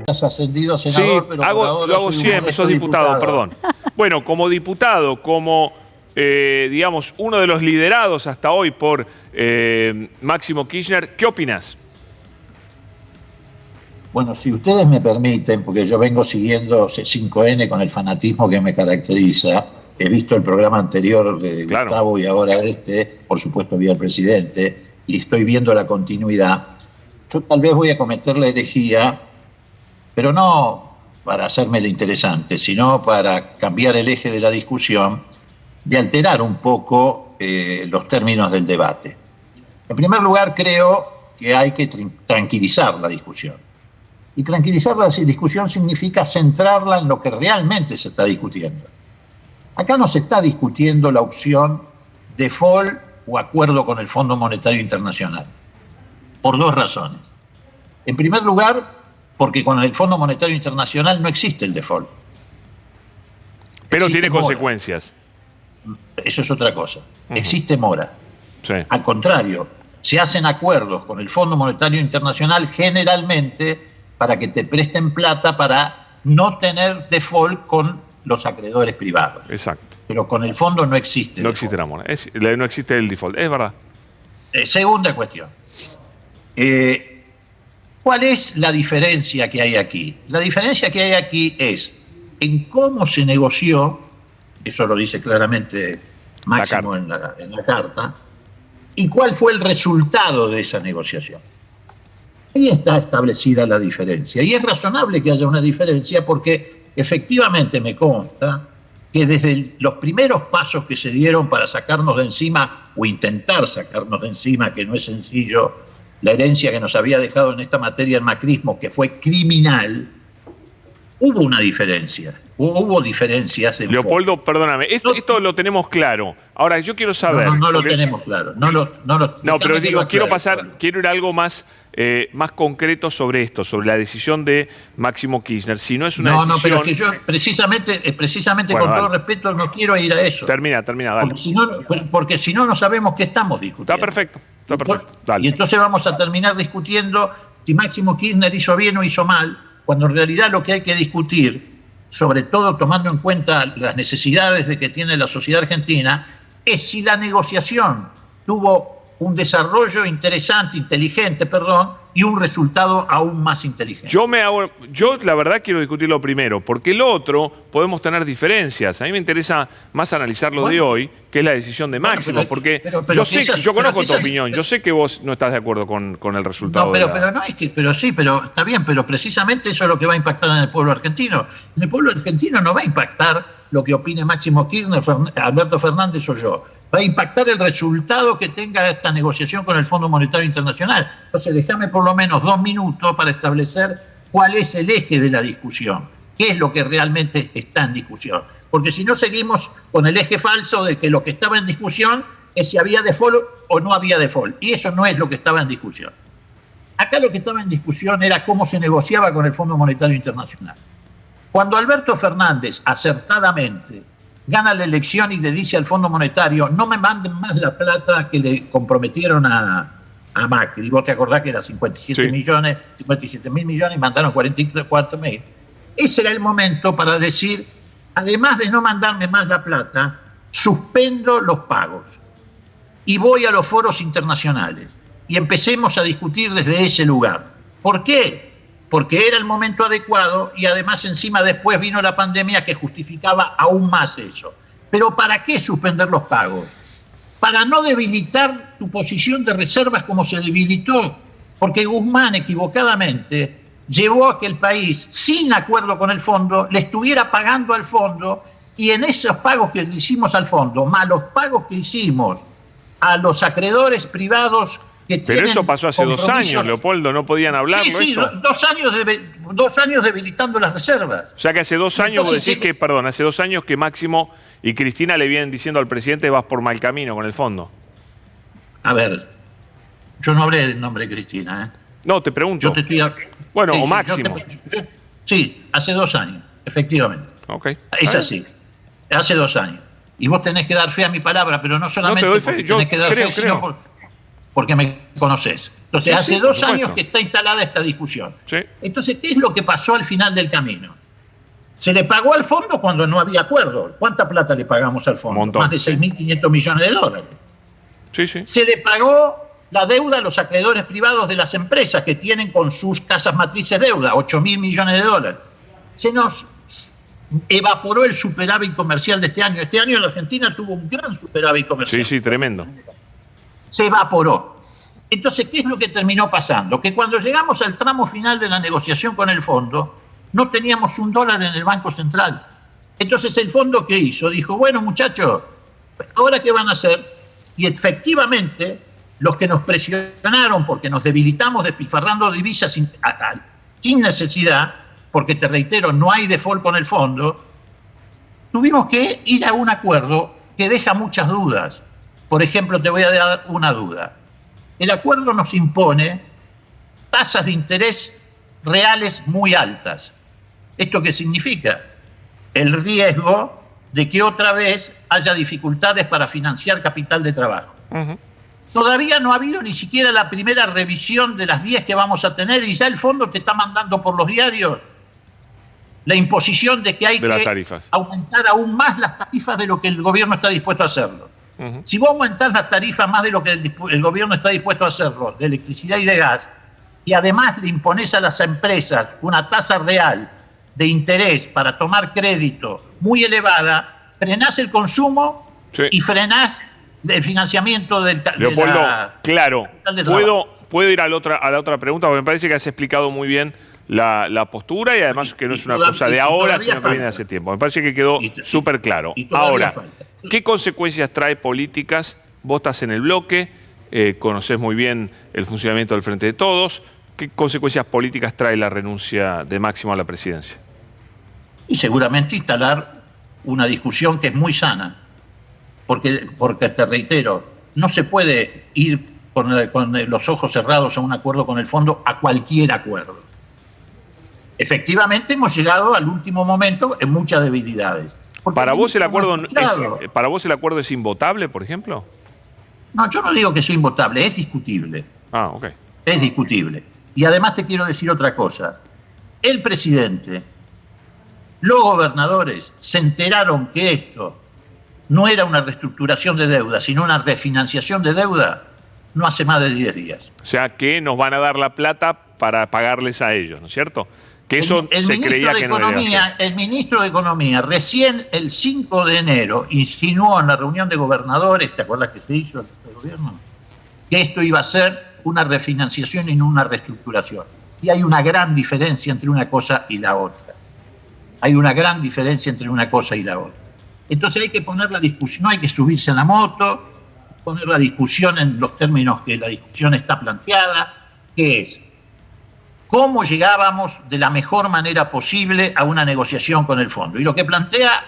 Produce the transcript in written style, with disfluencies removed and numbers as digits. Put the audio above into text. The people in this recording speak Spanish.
has ascendido a senador, Sí, pero por ahora lo hago soy un siempre, modesto sos diputado, perdón. Bueno, como diputado, como, digamos, uno de los liderados hasta hoy por Máximo Kirchner, ¿qué opinas? Bueno, si ustedes me permiten, porque yo vengo siguiendo C5N con el fanatismo que me caracteriza, he visto el programa anterior de Claro. Gustavo y ahora por supuesto vi al presidente, y estoy viendo la continuidad. Yo tal vez voy a cometer la herejía, pero no para hacerme la interesante, sino para cambiar el eje de la discusión, de alterar un poco los términos del debate. En primer lugar, creo que hay que tranquilizar la discusión. Y tranquilizar la discusión significa centrarla en lo que realmente se está discutiendo. Acá no se está discutiendo la opción default o acuerdo con el Fondo Monetario Internacional, por dos razones. En primer lugar, porque con el Fondo Monetario Internacional no existe el default. Pero Existe tiene mora. consecuencias. Eso es otra cosa. Existe mora. Sí. Al contrario, se hacen acuerdos con el Fondo Monetario Internacional generalmente para que te presten plata para no tener default con los acreedores privados. Exacto. Pero con el fondo no existe. No existe la mora. No existe el default. Es verdad. Segunda cuestión. ¿Cuál es la diferencia que hay aquí? La diferencia que hay aquí es en cómo se negoció, eso lo dice claramente Máximo en la carta, y cuál fue el resultado de esa negociación. Ahí está establecida la diferencia. Y es razonable que haya una diferencia porque efectivamente me consta que desde los primeros pasos que se dieron para sacarnos de encima o intentar sacarnos de encima, que no es sencillo, la herencia que nos había dejado en esta materia el macrismo, que fue criminal, hubo una diferencia. Hubo diferencias. Leopoldo, perdóname, esto lo tenemos claro. Ahora, yo quiero saber... No lo tenemos claro. No, pero digo, quiero ir a algo más concreto sobre esto, sobre la decisión de Máximo Kirchner. Si no es una decisión... No, pero es que yo precisamente bueno, con todo respeto no quiero ir a eso. Termina, dale. Porque si no sabemos qué estamos discutiendo. Está perfecto. Dale. Y entonces vamos a terminar discutiendo si Máximo Kirchner hizo bien o hizo mal, cuando en realidad lo que hay que discutir, sobre todo tomando en cuenta las necesidades de que tiene la sociedad argentina, es si la negociación tuvo un desarrollo inteligente, y un resultado aún más inteligente. Yo la verdad quiero discutirlo primero, porque el otro podemos tener diferencias. A mí me interesa más analizar lo de hoy, que es la decisión de Máximo, porque yo conozco tu opinión, yo sé que vos no estás de acuerdo con el resultado. No, pero está bien, pero precisamente eso es lo que va a impactar en el pueblo argentino. En el pueblo argentino no va a impactar lo que opine Máximo Kirchner, Alberto Fernández o yo. Va a impactar el resultado que tenga esta negociación con el Fondo Monetario Internacional. Entonces, déjame por lo menos 2 minutos para establecer cuál es el eje de la discusión, qué es lo que realmente está en discusión. Porque si no, seguimos con el eje falso de que lo que estaba en discusión es si había default o no había default. Y eso no es lo que estaba en discusión. Acá lo que estaba en discusión era cómo se negociaba con el Fondo Monetario Internacional. Cuando Alberto Fernández, acertadamente, gana la elección y le dice al Fondo Monetario, no me manden más la plata que le comprometieron a Macri. Vos te acordás que era 57 mil millones y mandaron 44 mil. Ese era el momento para decir, además de no mandarme más la plata, suspendo los pagos y voy a los foros internacionales y empecemos a discutir desde ese lugar. ¿Por qué? Porque era el momento adecuado y además encima después vino la pandemia que justificaba aún más eso. Pero ¿para qué suspender los pagos? Para no debilitar tu posición de reservas como se debilitó, porque Guzmán equivocadamente llevó a que el país, sin acuerdo con el fondo, le estuviera pagando al fondo, y en esos pagos que le hicimos al fondo, más los pagos que hicimos a los acreedores privados que Pero eso pasó hace 2 años, Leopoldo, ¿no podían hablarlo? Sí, 2 años debilitando las reservas. O sea que hace 2 años, vos decís que, hace 2 años que Máximo y Cristina le vienen diciendo al presidente vas por mal camino con el fondo. A ver, yo no hablé del nombre de Cristina, ¿eh? No, te pregunto. Yo te estoy... Bueno, sí, o Máximo. Sí, hace 2 años, efectivamente. Okay. Es así, hace 2 años. Y vos tenés que dar fe a mi palabra, pero no solamente no te doy fe. Yo tenés que dar creo. fe, sino porque me conocés. Entonces, Sí, hace sí, 2 por años supuesto. que está instalada esta discusión. Sí. Entonces, ¿qué es lo que pasó al final del camino? Se le pagó al fondo cuando no había acuerdo. ¿Cuánta plata le pagamos al fondo? Un montón, Más de sí. 6.500 millones de dólares. Sí, sí. Se le pagó la deuda a los acreedores privados de las empresas que tienen con sus casas matrices deuda, 8.000 millones de dólares. Se nos evaporó el superávit comercial de este año. Este año la Argentina tuvo un gran superávit comercial. Sí, sí, tremendo. Se evaporó. Entonces, ¿qué es lo que terminó pasando? Que cuando llegamos al tramo final de la negociación con el fondo, no teníamos $1 en el Banco Central. Entonces, ¿el fondo qué hizo? Dijo, bueno, muchachos, ¿ahora qué van a hacer? Y efectivamente, los que nos presionaron porque nos debilitamos despilfarrando divisas sin necesidad, porque te reitero, no hay default con el fondo, tuvimos que ir a un acuerdo que deja muchas dudas. Por ejemplo, te voy a dar una duda. El acuerdo nos impone tasas de interés reales muy altas. ¿Esto qué significa? El riesgo de que otra vez haya dificultades para financiar capital de trabajo. Todavía no ha habido ni siquiera la primera revisión de las 10 que vamos a tener y ya el fondo te está mandando por los diarios la imposición de que hay que aumentar aún más las tarifas de lo que el gobierno está dispuesto a hacerlo. Si vos aumentás las tarifas más de lo que el gobierno está dispuesto a hacerlo, de electricidad y de gas, y además le imponés a las empresas una tasa real de interés para tomar crédito muy elevada, frenás el consumo y frenás el financiamiento del Leopoldo, claro. ¿Puedo ir a la otra pregunta? Porque me parece que has explicado muy bien la postura y además que no es una cosa de ahora, sino que viene de hace tiempo. Me parece que quedó súper claro. Ahora, ¿qué consecuencias trae políticas? Vos estás en el bloque, conocés muy bien el funcionamiento del Frente de Todos. ¿Qué consecuencias políticas trae la renuncia de Máximo a la presidencia? Y seguramente instalar una discusión que es muy sana. Porque te reitero, no se puede ir con los ojos cerrados a un acuerdo con el fondo, a cualquier acuerdo. Efectivamente hemos llegado al último momento en muchas debilidades. ¿Para vos el acuerdo es invotable, por ejemplo? No, yo no digo que sea invotable, es discutible. Ah, ok. Es discutible. Y además te quiero decir otra cosa. El presidente, los gobernadores se enteraron que esto no era una reestructuración de deuda, sino una refinanciación de deuda, no hace más de 10 días. O sea que nos van a dar la plata para pagarles a ellos, ¿no es cierto? Que eso se creía que no debía hacer. El ministro de Economía recién el 5 de enero insinuó en la reunión de gobernadores, ¿te acuerdas que se hizo el gobierno? Que esto iba a ser una refinanciación y no una reestructuración. Y hay una gran diferencia entre una cosa y la otra. Hay una gran diferencia entre una cosa y la otra. Entonces hay que poner la discusión, no hay que subirse a la moto, poner la discusión en los términos que la discusión está planteada, que es cómo llegábamos de la mejor manera posible a una negociación con el fondo. Y lo que plantea